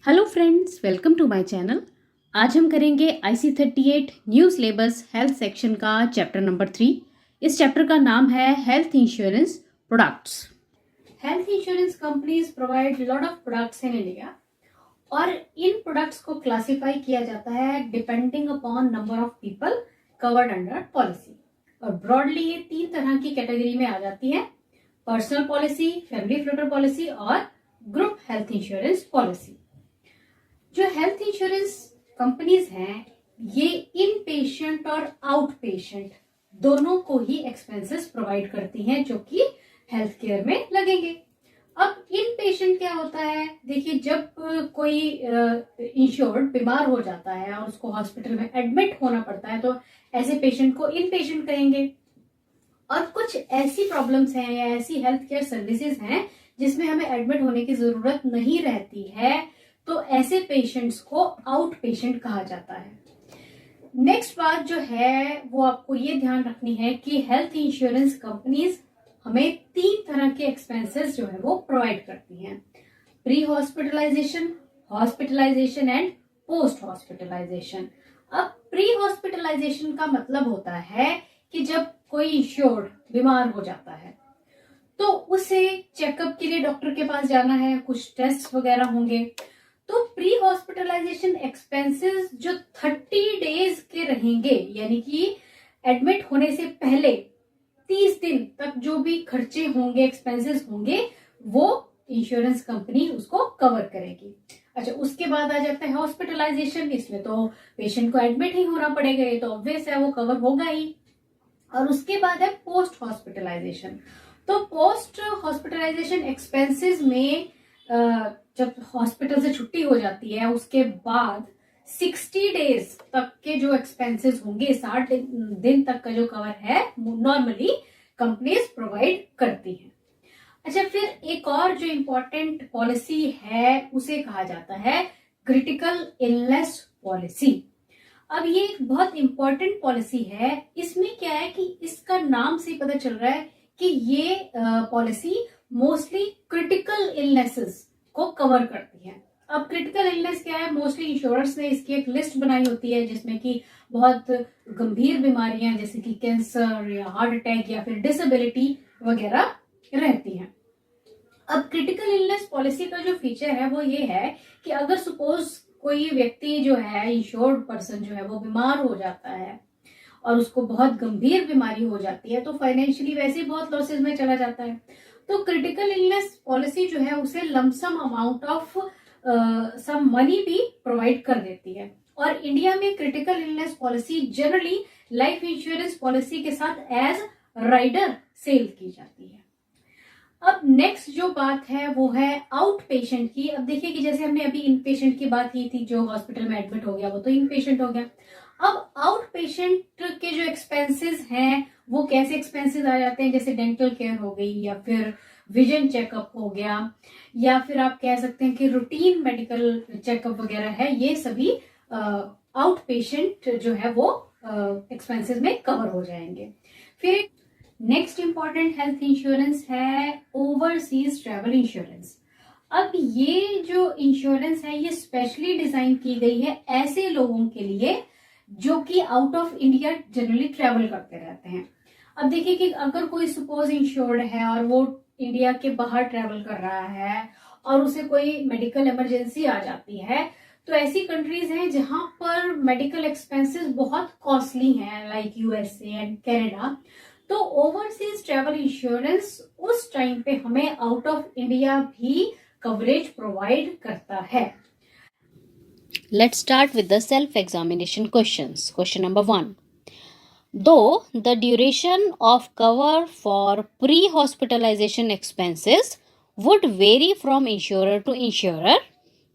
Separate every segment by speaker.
Speaker 1: Hello friends, welcome to my channel. आज हम करेंगे IC38 new syllabus health section का चैप्टर नंबर 3। इस चैप्टर का नाम है health insurance products. Health insurance companies provide lot of products in India और इन प्रोडक्ट्स को क्लासिफाई किया जाता है depending upon number of people covered under policy. और ब्रॉडली ये 3 तरह की कैटेगरी में आ जाती है: personal policy, family floater policy और ग्रुप हेल्थ इंश्योरेंस पॉलिसी। जो हेल्थ इंश्योरेंस कंपनीज हैं ये इन पेशेंट और आउट पेशेंट दोनों को ही एक्सपेंसेस प्रोवाइड करती हैं जो कि हेल्थ केयर में लगेंगे। अब इन पेशेंट क्या होता है, देखिए, जब कोई इंश्योर्ड बीमार हो जाता है और उसको हॉस्पिटल में एडमिट होना पड़ता है तो ऐसे पेशेंट को इन पेशेंट कहेंगे। और कुछ ऐसी प्रॉब्लम्स हैं या ऐसी हेल्थ केयर सर्विसेज हैं जिसमें हमें एडमिट होने की जरूरत नहीं रहती है, तो ऐसे पेशेंट्स को आउट पेशेंट कहा जाता है। नेक्स्ट बात जो है वो आपको ये ध्यान रखनी है कि हेल्थ इंश्योरेंस कंपनीज हमें 3 तरह के एक्सपेंसेस जो है वो प्रोवाइड करती हैं: pre hospitalization, hospitalization and post hospitalization. अब प्री हॉस्पिटलाइजेशन का मतलब होता है कि जब कोई इंश्योर्ड बीमार हो जाता है तो उसे चेकअप के लिए डॉक्टर के पास जाना है, कुछ टेस्ट वगैरह होंगे, तो प्री हॉस्पिटलाइजेशन एक्सपेंसेस जो 30 डेज के रहेंगे, यानी कि एडमिट होने से पहले 30 दिन तक जो भी खर्चे होंगे, एक्सपेंसेस होंगे, वो इंश्योरेंस कंपनी उसको कवर करेगी। अच्छा, उसके बाद आ जाता है हॉस्पिटलाइजेशन। इसमें तो पेशेंट को एडमिट ही होना पड़ेगा, ये तो ऑब्वियस है, वो कवर होगा ही। और उसके बाद है पोस्ट हॉस्पिटलाइजेशन। तो पोस्ट हॉस्पिटलाइजेशन एक्सपेंसेस में जब हॉस्पिटल से छुट्टी हो जाती है उसके बाद 60 डेज तक के जो एक्सपेंसेस होंगे, 60 दिन तक का जो कवर है, नॉर्मली कंपनीज प्रोवाइड करती हैं। अच्छा, फिर एक और जो इम्पोर्टेंट पॉलिसी है उसे कहा जाता है क्रिटिकल इलनेस पॉलिसी। अब ये एक बहुत इंपॉर्टेंट पॉलिसी है। इसमें क्या है कि इसका नाम से पता चल रहा है कि ये पॉलिसी मोस्टली क्रिटिकल इलनेसेस को कवर करती है। अब क्रिटिकल इलनेस क्या है, मोस्टली इंश्योरर्स ने इसकी एक लिस्ट बनाई होती है जिसमें कि बहुत गंभीर बीमारियां जैसे कि कैंसर या हार्ट अटैक या फिर डिसेबिलिटी वगैरह रहती हैं। अब क्रिटिकल इलनेस पॉलिसी का जो फीचर है वो ये है कि अगर सपोज कोई व्यक्ति जो है, इंश्योर्ड पर्सन जो है, वो बीमार हो जाता है और उसको बहुत गंभीर बीमारी हो जाती है तो फाइनेंशियली वैसे बहुत लॉसेज में चला जाता है, तो क्रिटिकल इलनेस पॉलिसी जो है उसे lump sum amount of sum money भी प्रोवाइड कर देती है। और इंडिया में critical illness policy generally life insurance policy के साथ एज राइडर सेल की जाती है। अब नेक्स्ट जो बात है वो है आउट पेशेंट की। अब देखिए कि जैसे हमने अभी इन पेशेंट की बात की थी, जो हॉस्पिटल में एडमिट हो गया वो तो इन पेशेंट हो गया। अब आउट पेशेंट के जो एक्सपेंसेस हैं वो कैसे एक्सपेंसेस आ जाते हैं, जैसे डेंटल केयर हो गई या फिर विजन चेकअप हो गया या फिर आप कह सकते हैं कि रूटीन मेडिकल चेकअप वगैरह है, ये सभी आउट पेशेंट जो है वो एक्सपेंसेस में कवर हो जाएंगे। फिर नेक्स्ट इंपॉर्टेंट हेल्थ इंश्योरेंस है ओवरसीज ट्रैवल इंश्योरेंस। अब ये जो इंश्योरेंस है ये स्पेशली डिजाइन की गई है ऐसे लोगों के लिए जो कि out of India generally travel करते रहते हैं। अब देखिए कि अगर कोई सपोज इंश्योर्ड है और वो इंडिया के बाहर ट्रैवल कर रहा है और उसे कोई मेडिकल इमरजेंसी आ जाती है, तो ऐसी कंट्रीज हैं जहां पर मेडिकल एक्सपेंसेस बहुत कॉस्टली हैं, लाइक यूएसए एंड कनाडा। तो ओवरसीज ट्रैवल इंश्योरेंस उस टाइम पे हमें आउट ऑफ इंडिया भी कवरेज प्रोवाइड करता है।
Speaker 2: Let's start with the self-examination questions. Question number 1. Though the duration of cover for pre-hospitalization expenses would vary from insurer to insurer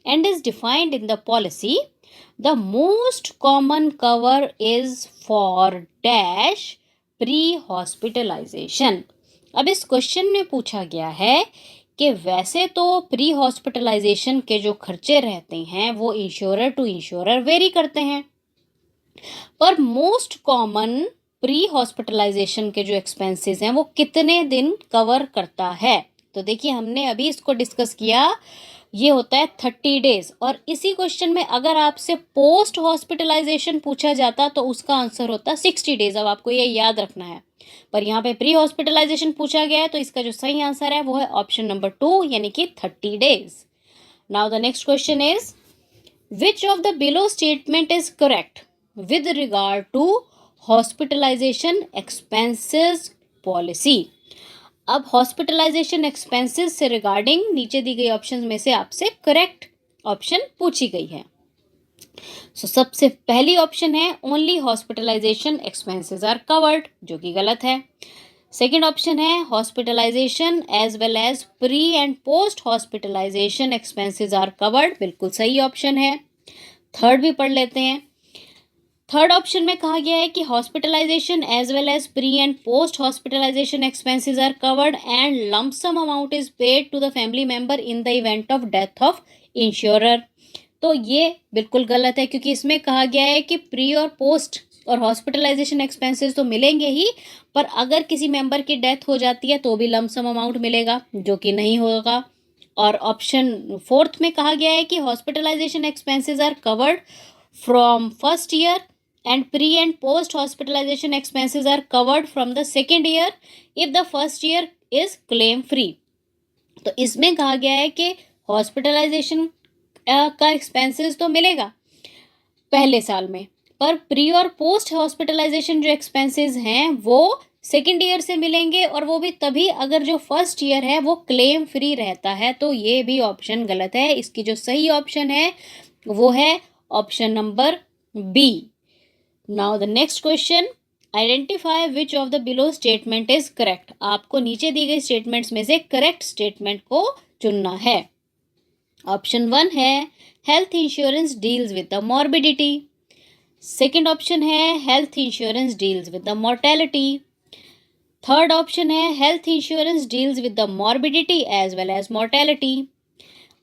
Speaker 2: and is defined in the policy, the most common cover is for dash pre-hospitalization. अब इस question में पूछा गया है कि वैसे तो pre hospitalisation के जो खर्चे रहते हैं वो इंश्योरर टू इंश्योरर वेरी करते हैं, पर मोस्ट कॉमन प्री हॉस्पिटलाइजेशन के जो एक्सपेंसेस हैं वो कितने दिन कवर करता है, तो देखिए हमने अभी इसको डिस्कस किया, ये होता है 30 डेज। और इसी क्वेश्चन में अगर आपसे पोस्ट हॉस्पिटलाइजेशन पूछा जाता तो उसका आंसर होता 60 डेज। अब आपको ये याद रखना है, पर यहाँ पे प्री हॉस्पिटलाइजेशन पूछा गया है, तो इसका जो सही आंसर है वो है ऑप्शन नंबर 2 यानी कि 30 days. Now the next question is which of the below statement is correct with regard to hospitalization expenses policy. अब हॉस्पिटलाइजेशन एक्सपेंसेस से रिगार्डिंग नीचे दी गई ऑप्शन में से आपसे करेक्ट ऑप्शन पूछी गई है। सबसे पहली ऑप्शन है only hospitalization expenses are covered, जो कि गलत है। सेकेंड ऑप्शन है hospitalization as well as pre and post hospitalization expenses are covered, बिल्कुल सही ऑप्शन है। थर्ड भी पढ़ लेते हैं। थर्ड ऑप्शन में कहा गया है कि hospitalization as well as pre and post hospitalization expenses are covered and lump sum amount is paid to the family member in the event of death of insurer. तो ये बिल्कुल गलत है, क्योंकि इसमें कहा गया है कि प्री और पोस्ट और हॉस्पिटलाइजेशन एक्सपेंसेस तो मिलेंगे ही, पर अगर किसी मेंबर की डेथ हो जाती है तो भी लंप सम अमाउंट मिलेगा, जो कि नहीं होगा। और ऑप्शन फोर्थ में कहा गया है कि hospitalization expenses are covered from first year and pre and post hospitalization expenses are covered from the second year if the first year is claim free। तो इसमें कहा गया है कि हॉस्पिटलाइजेशन का एक्सपेंसेस तो मिलेगा पहले साल में, पर प्री और पोस्ट हॉस्पिटलाइजेशन जो एक्सपेंसेस हैं वो सेकेंड ईयर से मिलेंगे, और वो भी तभी अगर जो फर्स्ट ईयर है वो क्लेम फ्री रहता है। तो ये भी ऑप्शन गलत है। इसकी जो सही ऑप्शन है वो है option number B. Now the next question, identify which of the below statement is correct. आपको नीचे दी गई स्टेटमेंट्स में से करेक्ट स्टेटमेंट को चुनना है। ऑप्शन 1 है health insurance deals with the morbidity. Second option है health insurance deals with the mortality. Third option है health insurance deals with the morbidity as well as mortality.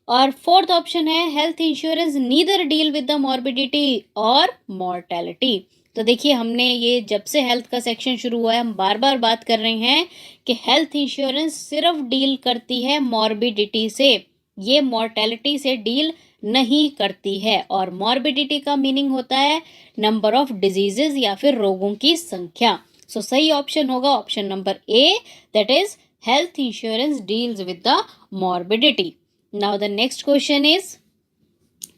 Speaker 2: और फोर्थ ऑप्शन है health insurance neither deal with the morbidity और mortality. तो देखिए हमने ये जब से हेल्थ का सेक्शन शुरू हुआ है हम बार बार बात कर रहे हैं कि हेल्थ इंश्योरेंस सिर्फ डील करती है मॉर्बिडिटी से, ये मॉर्टेलिटी से डील नहीं करती है। और मॉर्बिडिटी का मीनिंग होता है नंबर ऑफ डिजीजेस या फिर रोगों की संख्या। सो सही ऑप्शन होगा option number A, that is health insurance deals with the morbidity. Now the next question is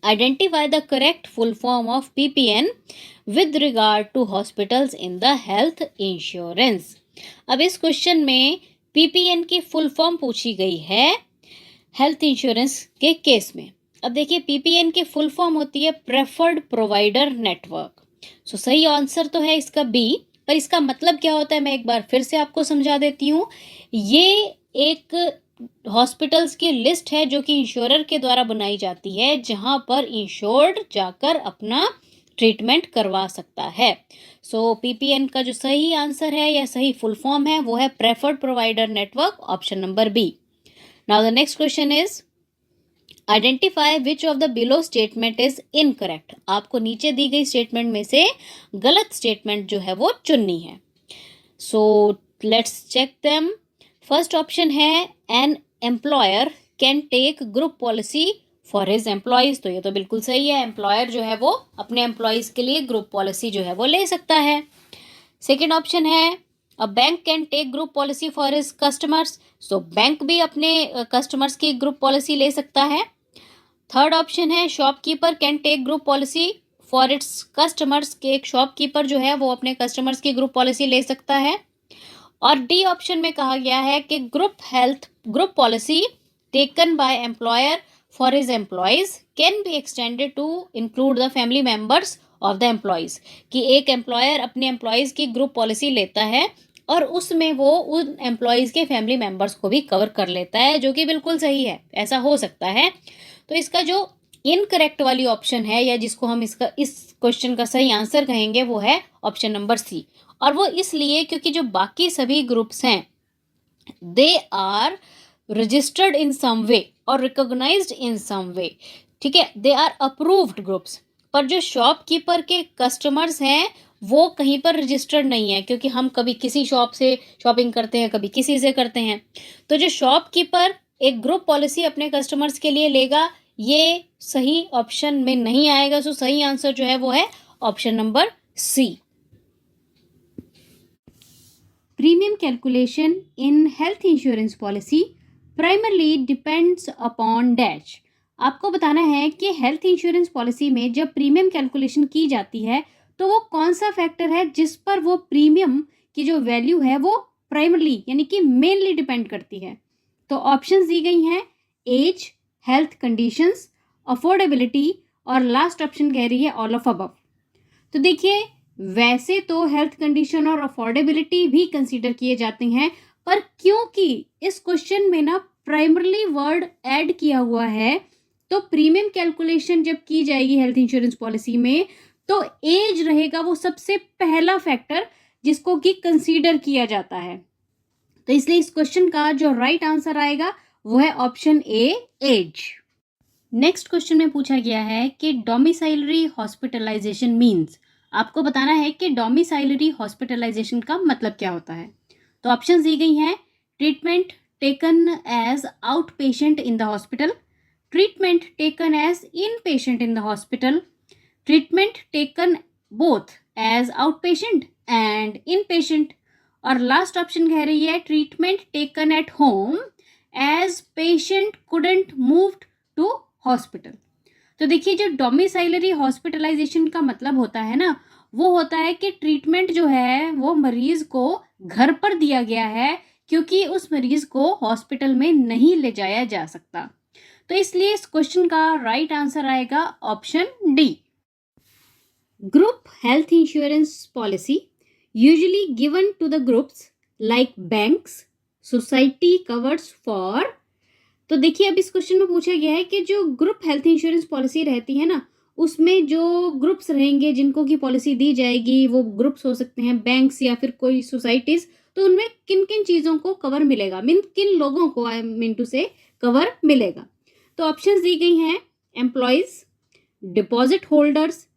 Speaker 2: identify the correct full form of PPN with regard to hospitals in the health insurance। अब इस question में PPN की full form पूछी गई है health insurance के case में। अब देखिए PPN की फुल फॉर्म होती है प्रेफर्ड प्रोवाइडर नेटवर्क। सो सही आंसर तो है इसका बी, पर इसका मतलब क्या होता है मैं एक बार फिर से आपको समझा देती हूँ। ये एक हॉस्पिटल्स की लिस्ट है जो कि इंश्योरर के द्वारा बनाई जाती है, जहां पर इंश्योर्ड जाकर अपना ट्रीटमेंट करवा सकता है। सो पीपीएन का जो सही आंसर है या सही फुल फॉर्म है वो है preferred provider network, option number B. Now the next question is identify which of the below statement is incorrect. आपको नीचे दी गई स्टेटमेंट में से गलत स्टेटमेंट जो है वो चुननी है। So let's check them. First option है an employer can take group policy for his employees. तो ये तो बिल्कुल सही है, एम्प्लॉयर जो है वो अपने एम्प्लॉयज के लिए ग्रुप पॉलिसी जो है वो ले सकता है। सेकेंड ऑप्शन है a bank can take group policy for his customers. So bank भी अपने कस्टमर्स की ग्रुप पॉलिसी ले सकता है। थर्ड ऑप्शन है shopkeeper can take group policy for its customers, के एक शॉपकीपर जो है वो अपने कस्टमर्स की ग्रुप पॉलिसी ले सकता है। और डी ऑप्शन में कहा गया है कि group policy taken by employer for his employees can be extended to include the family members of the employees. कि एक एम्प्लॉयर अपने एम्प्लॉयज की ग्रुप पॉलिसी लेता है और उसमें वो उन एम्प्लॉयज के फैमिली मेंबर्स को भी कवर कर लेता है, जो कि बिल्कुल सही है, ऐसा हो सकता है। तो इसका जो इनकरेक्ट वाली ऑप्शन है या जिसको हम इस क्वेश्चन का सही आंसर कहेंगे वो है ऑप्शन नंबर सी। और वो इसलिए क्योंकि जो बाकी सभी ग्रुप्स हैं दे आर रजिस्टर्ड इन सम वे और रिकॉग्नाइज्ड इन सम वे, ठीक है, दे आर अप्रूव्ड ग्रुप्स। पर जो शॉपकीपर के कस्टमर्स हैं वो कहीं पर रजिस्टर्ड नहीं है, क्योंकि हम कभी किसी शॉप से शॉपिंग करते हैं, कभी किसी से करते हैं। तो जो शॉपकीपर एक ग्रुप पॉलिसी अपने कस्टमर्स के लिए लेगा, ये सही ऑप्शन में नहीं आएगा। सो सही आंसर जो है वो है option number C.
Speaker 1: Premium calculation in health insurance policy primarily depends upon dash. आपको बताना है कि हेल्थ इंश्योरेंस पॉलिसी में जब प्रीमियम कैलकुलेशन की जाती है तो वो कौन सा फैक्टर है जिस पर वो प्रीमियम की जो वैल्यू है वो प्राइमरली यानी कि मेनली डिपेंड करती है। तो ऑप्शंस दी गई हैं एज, हेल्थ कंडीशंस, अफोर्डेबिलिटी और लास्ट ऑप्शन कह रही है ऑल ऑफ अबव। तो देखिए, वैसे तो हेल्थ कंडीशन और अफोर्डेबिलिटी भी कंसीडर किए जाते हैं, पर क्योंकि इस क्वेश्चन में ना प्राइमरली वर्ड ऐड किया हुआ है, तो प्रीमियम कैलकुलेशन जब की जाएगी हेल्थ इंश्योरेंस पॉलिसी में तो एज रहेगा वो सबसे पहला फैक्टर जिसको कि कंसीडर किया जाता है। तो इसलिए इस क्वेश्चन का जो राइट आंसर आएगा वो है option A, as. Next question में पूछा गया है कि डोमिसाइलरी हॉस्पिटलाइजेशन मीन्स। आपको बताना है कि डोमिसाइलरी हॉस्पिटलाइजेशन का मतलब क्या होता है। तो ऑप्शंस दी गई हैं treatment taken as out patient in the hospital, treatment taken as in patient in the hospital, treatment taken both as out patient and in patient, और लास्ट ऑप्शन कह रही है treatment taken at home as patient couldn't move to hospital. तो देखिए, जो डोमिसाइलरी hospitalisation का मतलब होता है ना, वो होता है कि ट्रीटमेंट जो है वो मरीज को घर पर दिया गया है, क्योंकि उस मरीज को हॉस्पिटल में नहीं ले जाया जा सकता। तो इसलिए इस क्वेश्चन का राइट आंसर आएगा option D. Group health insurance policy usually given to the groups like banks, society covers for. तो देखिए, अब इस क्वेश्चन में पूछा गया है कि जो ग्रुप हेल्थ इंश्योरेंस पॉलिसी रहती है ना, उसमें जो ग्रुप्स रहेंगे जिनको की पॉलिसी दी जाएगी, वो ग्रुप्स हो सकते हैं बैंक्स या फिर कोई सोसाइटीज, तो उनमें किन किन चीज़ों को कवर मिलेगा, मीन किन लोगों को आई मीन टू से कवर मिलेगा। तो ऑप्शंस दी गई हैं employees, deposit holders,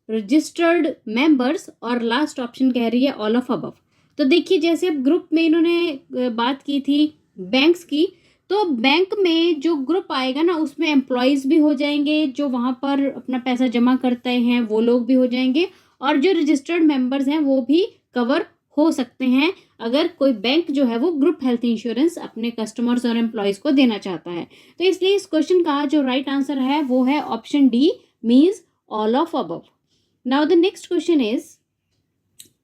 Speaker 1: registered members, और लास्ट ऑप्शन कह रही है ऑल ऑफ अबव। तो देखिए, जैसे अब ग्रुप में इन्होंने बात की थी बैंक्स की, तो बैंक में जो ग्रुप आएगा ना, उसमें एम्प्लॉयज़ भी हो जाएंगे, जो वहाँ पर अपना पैसा जमा करते हैं वो लोग भी हो जाएंगे, और जो रजिस्टर्ड मेंबर्स हैं वो भी कवर हो सकते हैं अगर कोई बैंक जो है वो ग्रुप हेल्थ इंश्योरेंस अपने कस्टमर्स और एम्प्लॉयज़ को देना चाहता है। तो इसलिए इस क्वेश्चन का जो राइट आंसर है वो है option D, means all of above. Now the next question is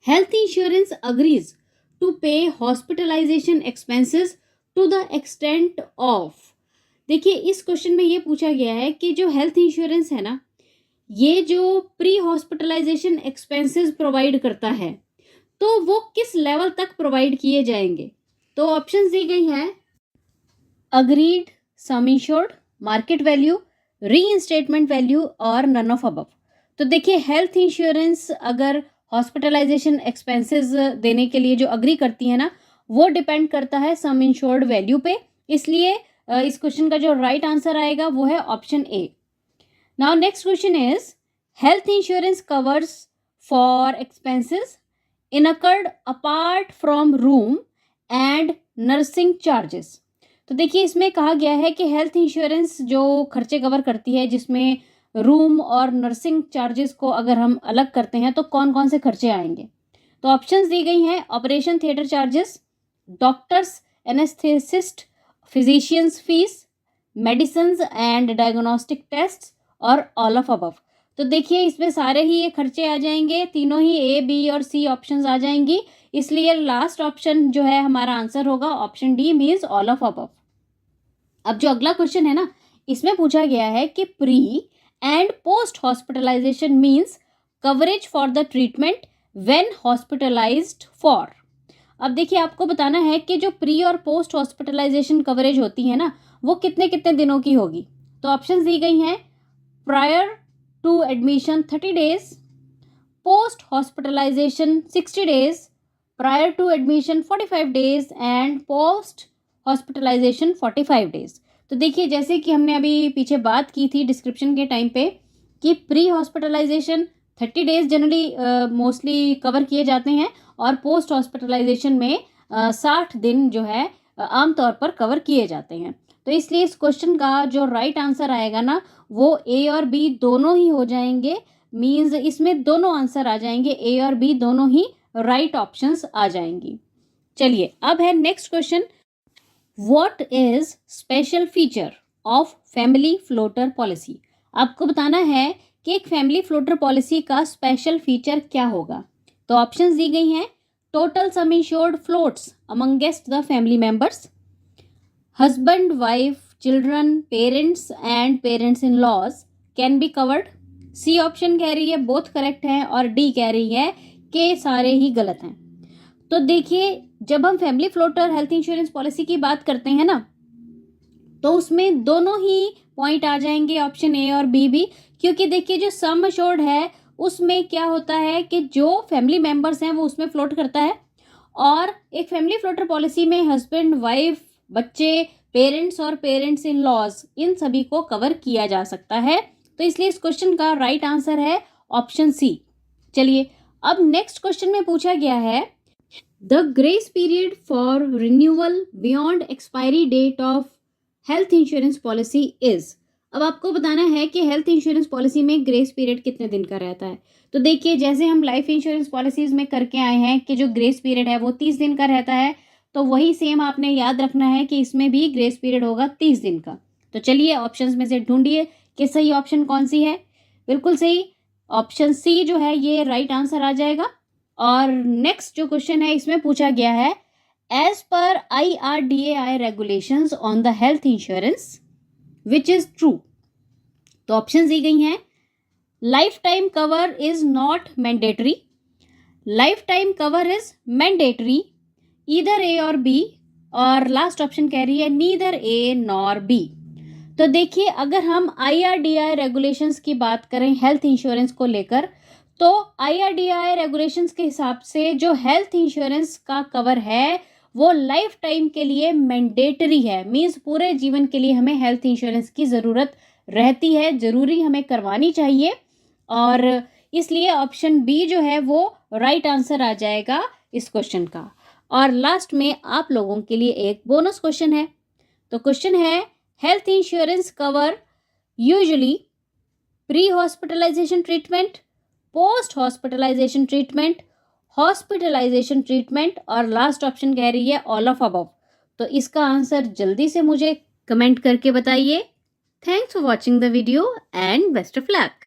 Speaker 1: health insurance agrees to pay hospitalisation expenses to the extent of. देखिए, इस क्वेश्चन में ये पूछा गया है कि जो हेल्थ इंश्योरेंस है ना, ये जो प्री हॉस्पिटलाइजेशन एक्सपेंसेस प्रोवाइड करता है, तो वो किस लेवल तक प्रोवाइड किए जाएंगे। तो ऑप्शंस दी गई हैं agreed, sum insured, market value, reinstatement value और नन ऑफ अबव। तो देखिए, हेल्थ इंश्योरेंस अगर हॉस्पिटलाइजेशन एक्सपेंसेस देने के लिए जो अग्री करती है ना, वो डिपेंड करता है सम इंश्योर्ड वैल्यू पे। इसलिए इस क्वेश्चन का जो राइट आंसर आएगा वो है option A. Now next question is health insurance covers for expenses incurred apart from room and nursing charges. तो देखिए, इसमें कहा गया है कि हेल्थ इंश्योरेंस जो खर्चे कवर करती है जिसमें रूम और नर्सिंग चार्जेस को अगर हम अलग करते हैं तो कौन कौन से खर्चे आएंगे। तो ऑप्शंस दी गई हैं operation theatre charges, doctors, anaesthetist, physicians fees, medicine and diagnostic test और ऑल ऑफ अबव। तो देखिए, इसमें सारे ही ये खर्चे आ जाएंगे, तीनों ही ए, बी और सी ऑप्शंस आ जाएंगी। इसलिए लास्ट ऑप्शन जो है हमारा आंसर होगा option D, means all of above. अब जो अगला क्वेश्चन है ना, इसमें पूछा गया है कि pre and post hospitalization means coverage for the treatment when hospitalized for. अब देखिए, आपको बताना है कि जो प्री और पोस्ट हॉस्पिटलाइजेशन कवरेज होती है ना, वो कितने कितने दिनों की होगी। तो ऑप्शंस दी गई हैं prior to admission 30 days, post hospitalization 60 days, prior to admission 45 days and post hospitalization 45 days. तो देखिए, जैसे कि हमने अभी पीछे बात की थी डिस्क्रिप्शन के टाइम पे कि pre hospitalization 30 days generally mostly cover किए जाते हैं और पोस्ट हॉस्पिटलाइजेशन में 60 दिन जो है आमतौर पर कवर किए जाते हैं। तो इसलिए इस क्वेश्चन का जो राइट आंसर आएगा ना वो ए और बी दोनों ही हो जाएंगे। मीन्स इसमें दोनों आंसर आ जाएंगे, ए और बी दोनों ही राइट ऑप्शंस आ जाएंगी। चलिए अब है next question, what is special feature of family floater policy. आपको बताना है कि एक फैमिली फ्लोटर पॉलिसी का स्पेशल फीचर क्या होगा। तो ऑप्शंस दी गई हैं, total sum insured floats amongst the family members, husband wife children parents and parents in laws can be covered. C option कह रही है बोथ करेक्ट है और डी कह रही है कि सारे ही गलत हैं। तो देखिए जब हम family floater health insurance policy की बात करते हैं ना तो उसमें दोनों ही पॉइंट आ जाएंगे, ऑप्शन ए और बी भी, क्योंकि देखिए जो सम अश्योर्ड है उसमें क्या होता है कि जो फैमिली मेंबर्स हैं वो उसमें फ्लोट करता है और एक फैमिली फ्लोटर पॉलिसी में हस्बैंड वाइफ बच्चे पेरेंट्स और पेरेंट्स इन लॉज इन सभी को कवर किया जा सकता है। तो इसलिए इस क्वेश्चन का राइट आंसर है ऑप्शन सी। चलिए अब नेक्स्ट क्वेश्चन में पूछा गया है, the grace period for renewal beyond expiry date of health insurance policy is. अब आपको बताना है कि हेल्थ इंश्योरेंस पॉलिसी में ग्रेस पीरियड कितने दिन का रहता है। तो देखिए जैसे हम लाइफ इंश्योरेंस पॉलिसीज में करके आए हैं कि जो ग्रेस पीरियड है वो 30 दिन का रहता है, तो वही सेम आपने याद रखना है कि इसमें भी ग्रेस पीरियड होगा 30 दिन का। तो चलिए ऑप्शंस में से ढूंढिए कि सही ऑप्शन कौन सी है। बिल्कुल सही, ऑप्शन सी जो है ये राइट आंसर आ जाएगा। और नेक्स्ट जो क्वेश्चन है इसमें पूछा गया है, as per IRDAI regulations on the health insurance which is true. तो ऑप्शन दी गई हैं, lifetime cover is not mandatory, lifetime cover is mandatory, either A और बी, और लास्ट ऑप्शन कह रही है नीदर ए नॉर बी। तो देखिए अगर हम IRDAI रेगुलेशंस की बात करें हेल्थ इंश्योरेंस को लेकर, तो IRDAI रेगुलेशंस के हिसाब से जो हेल्थ इंश्योरेंस का कवर है वो लाइफ टाइम के लिए मैंडेटरी है। मीन्स पूरे जीवन के लिए हमें हेल्थ इंश्योरेंस की ज़रूरत रहती है, ज़रूरी हमें करवानी चाहिए, और इसलिए ऑप्शन बी जो है वो राइट आंसर आ जाएगा इस क्वेश्चन का। और लास्ट में आप लोगों के लिए एक बोनस क्वेश्चन है। तो क्वेश्चन है, health insurance cover usually pre hospitalization treatment, post hospitalization treatment, hospitalization treatment, और लास्ट ऑप्शन कह रही है ऑल ऑफ अबव। तो इसका आंसर जल्दी से मुझे कमेंट करके बताइए। Thanks for watching the video and best of luck.